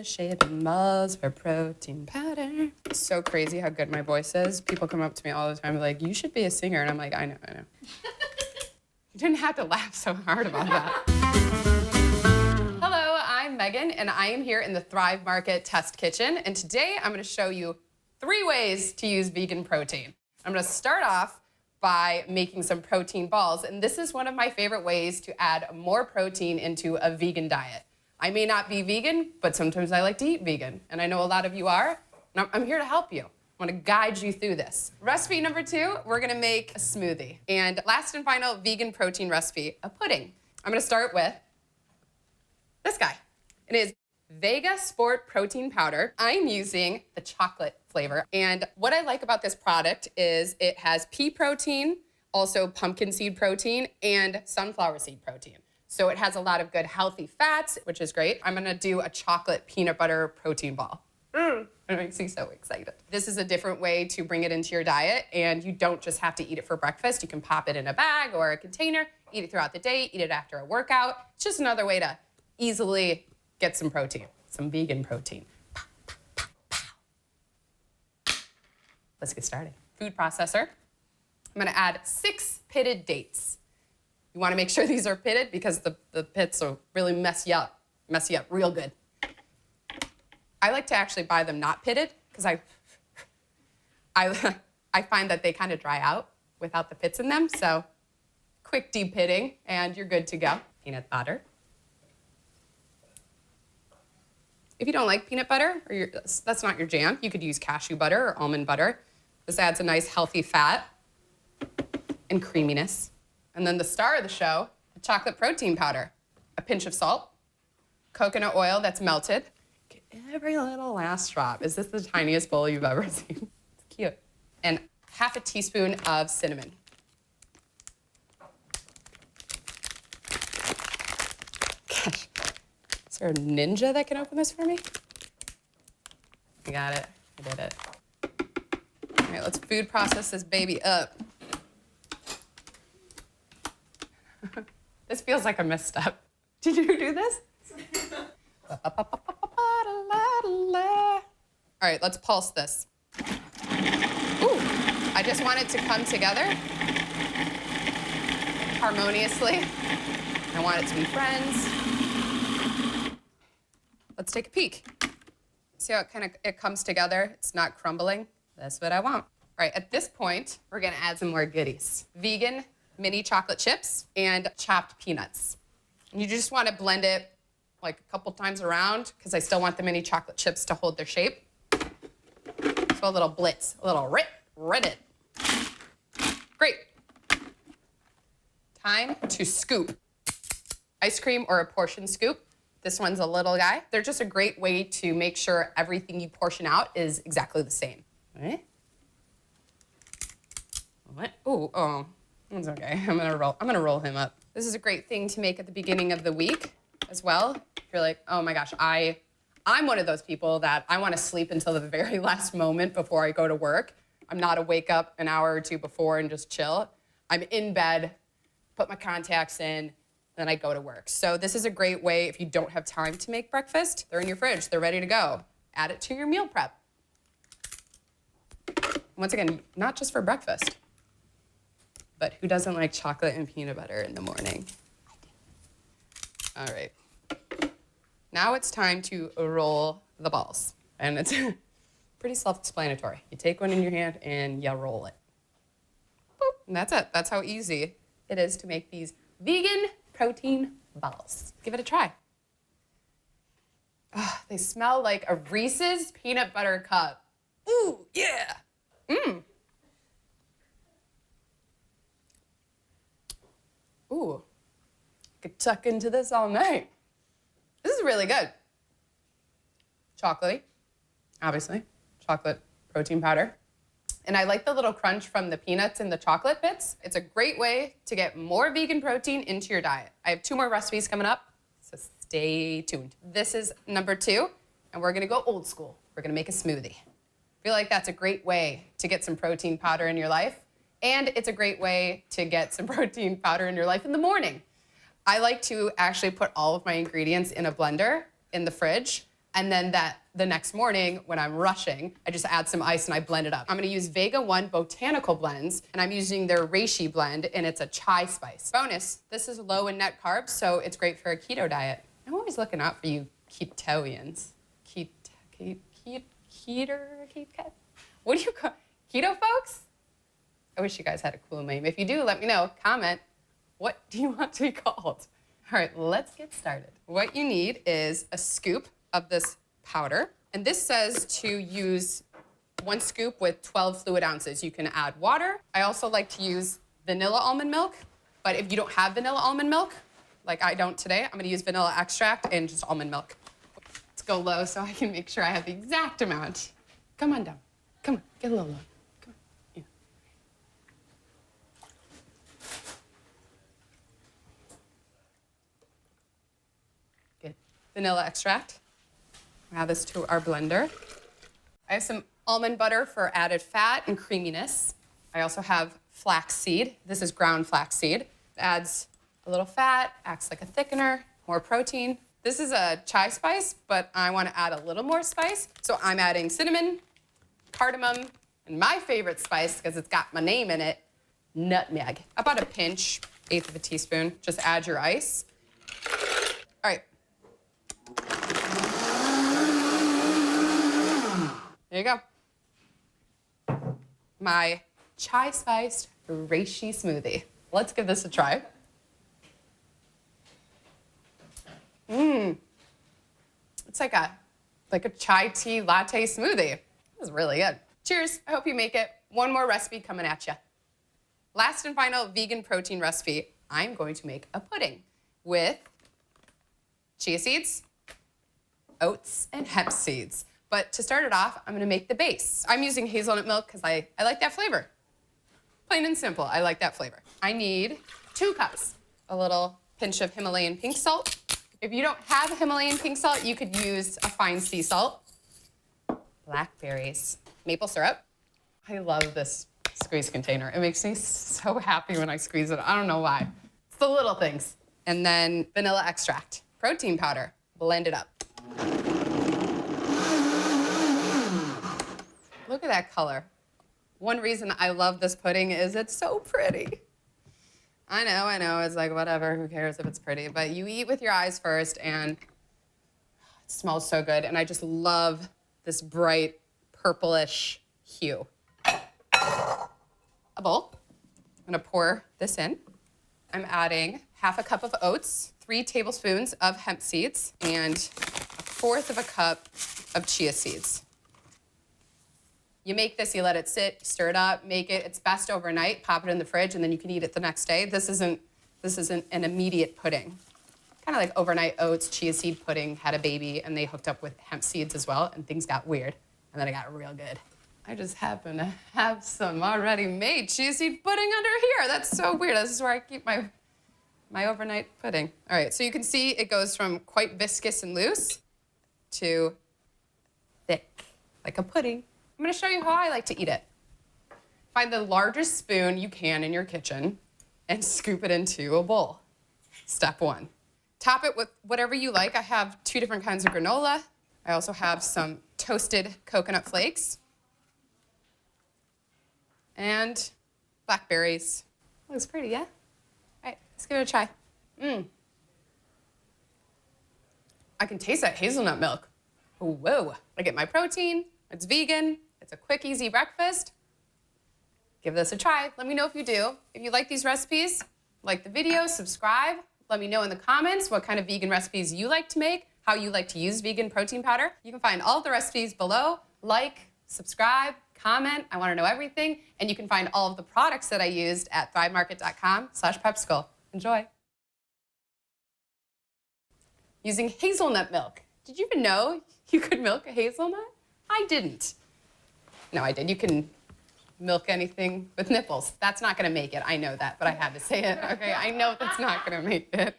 Shaping balls for protein powder. It's so crazy how good my voice is. People come up to me all the time like, you should be a singer. And I'm like, I know. You didn't have to laugh so hard about that. Hello, I'm Megan, and I am here in the Thrive Market Test Kitchen. And today I'm gonna show you 3 ways to use vegan protein. I'm gonna start off by making some protein balls. And this is one of my favorite ways to add more protein into a vegan diet. I may not be vegan, but sometimes I like to eat vegan. And I know a lot of you are, and I'm here to help you. I want to guide you through this. Recipe number 2, we're gonna make a smoothie. And last and final vegan protein recipe, a pudding. I'm gonna start with this guy. It is Vega Sport Protein Powder. I'm using the chocolate flavor. And what I like about this product is it has pea protein, also pumpkin seed protein, and sunflower seed protein. So it has a lot of good healthy fats, which is great. I'm gonna do a chocolate peanut butter protein ball. It makes me so excited. This is a different way to bring it into your diet, and you don't just have to eat it for breakfast. You can pop it in a bag or a container, eat it throughout the day, eat it after a workout. It's just another way to easily get some protein, some vegan protein. Pow, pow, pow, pow. Let's get started. Food processor. I'm gonna add 6 pitted dates. You wanna make sure these are pitted because the pits will really mess you up real good. I like to actually buy them not pitted because I find that they kind of dry out without the pits in them. So quick de-pitting and you're good to go. Peanut butter. If you don't like peanut butter, or that's not your jam, you could use cashew butter or almond butter. This adds a nice healthy fat and creaminess. And then the star of the show, the chocolate protein powder. A pinch of salt, coconut oil that's melted. Get every little last drop. Is this the tiniest bowl you've ever seen? It's cute. And half a teaspoon of cinnamon. Gosh, is there a ninja that can open this for me? I got it, I did it. All right, let's food process this baby up. This feels like a misstep. Did you do this? All right, let's pulse this. Ooh, I just want it to come together harmoniously. I want it to be friends. Let's take a peek. See how it comes together? It's not crumbling. That's what I want. All right, at this point, we're gonna add some more goodies. Vegan mini chocolate chips and chopped peanuts. And you just want to blend it like a couple times around because I still want the mini chocolate chips to hold their shape. So a little blitz, a little rit it. Great. Time to scoop. Ice cream or a portion scoop. This one's a little guy. They're just a great way to make sure everything you portion out is exactly the same. What? Oh. It's okay. I'm gonna roll him up. This is a great thing to make at the beginning of the week as well. If you're like, oh my gosh, I'm one of those people that I want to sleep until the very last moment before I go to work. I'm not a wake up an hour or two before and just chill. I'm in bed, put my contacts in, then I go to work. So this is a great way if you don't have time to make breakfast. They're in your fridge. They're ready to go. Add it to your meal prep. Once again, not just for breakfast. But who doesn't like chocolate and peanut butter in the morning? I do. All right. Now it's time to roll the balls. And it's pretty self-explanatory. You take one in your hand and you roll it. Boop. And that's it. That's how easy it is to make these vegan protein balls. Give it a try. Oh, they smell like a Reese's peanut butter cup. Ooh, yeah. Ooh, could tuck into this all night. This is really good. Chocolatey, obviously, chocolate protein powder. And I like the little crunch from the peanuts and the chocolate bits. It's a great way to get more vegan protein into your diet. I have 2 more recipes coming up, so stay tuned. This is number 2, and we're gonna go old school. We're gonna make a smoothie. I feel like that's a great way to get some protein powder in your life. And it's a great way to get some protein powder in your life in the morning. I like to actually put all of my ingredients in a blender in the fridge, and then the next morning when I'm rushing, I just add some ice and I blend it up. I'm gonna use Vega One botanical blends, and I'm using their Reishi blend, and it's a chai spice. Bonus, this is low in net carbs, so it's great for a keto diet. I'm always looking out for you ketoians. What do you call keto folks? I wish you guys had a cool name. If you do, let me know. Comment. What do you want to be called? All right, let's get started. What you need is a scoop of this powder. And this says to use 1 scoop with 12 fluid ounces. You can add water. I also like to use vanilla almond milk. But if you don't have vanilla almond milk, like I don't today, I'm gonna use vanilla extract and just almond milk. Let's go low so I can make sure I have the exact amount. Come on down. Come on, get a little low. Come on. Yeah. Good. Vanilla extract. Add this to our blender. I have some almond butter for added fat and creaminess. I also have flaxseed. This is ground flaxseed. It adds a little fat, acts like a thickener, more protein. This is a chai spice, but I want to add a little more spice. So I'm adding cinnamon, cardamom, and my favorite spice, because it's got my name in it, nutmeg. About a pinch, 1/8 of a teaspoon. Just add your ice. All right. There you go. My chai spiced reishi smoothie. Let's give this a try. It's like a chai tea latte smoothie. This is really good. Cheers, I hope you make it. One more recipe coming at you. Last and final vegan protein recipe. I'm going to make a pudding with chia seeds, oats, and hemp seeds. But to start it off, I'm gonna make the base. I'm using hazelnut milk because I like that flavor. Plain and simple, I like that flavor. I need 2 cups, a little pinch of Himalayan pink salt. If you don't have Himalayan pink salt, you could use a fine sea salt. Blackberries, maple syrup. I love this squeeze container. It makes me so happy when I squeeze it. I don't know why. It's the little things. And then vanilla extract, protein powder, blend it up. Look at that color. One reason I love this pudding is it's so pretty. I know, it's like whatever, who cares if it's pretty, but you eat with your eyes first and it smells so good. And I just love this bright purplish hue. A bowl, I'm gonna pour this in. I'm adding 1/2 cup of oats, 3 tablespoons of hemp seeds, and 1/4 cup of chia seeds. You make this, you let it sit, stir it up, make it. It's best overnight. Pop it in the fridge, and then you can eat it the next day. This isn't an immediate pudding. Kind of like overnight oats, chia seed pudding had a baby, and they hooked up with hemp seeds as well, and things got weird, and then it got real good. I just happen to have some already made chia seed pudding under here. That's so weird. This is where I keep my overnight pudding. All right, so you can see it goes from quite viscous and loose to thick, like a pudding. I'm gonna show you how I like to eat it. Find the largest spoon you can in your kitchen and scoop it into a bowl. Step 1. Top it with whatever you like. I have 2 different kinds of granola. I also have some toasted coconut flakes and blackberries. Looks pretty, yeah? All right, let's give it a try. I can taste that hazelnut milk. Whoa, I get my protein, it's vegan, it's a quick, easy breakfast. Give this a try. Let me know if you do. If you like these recipes, like the video, subscribe. Let me know in the comments what kind of vegan recipes you like to make, how you like to use vegan protein powder. You can find all of the recipes below. Like, subscribe, comment. I want to know everything. And you can find all of the products that I used at thrivemarket.com/prepschool. Enjoy. Using hazelnut milk. Did you even know you could milk a hazelnut? I didn't. No, I did. You can milk anything with nipples. That's not going to make it. I know that, but I had to say it. Okay, I know that's not going to make it.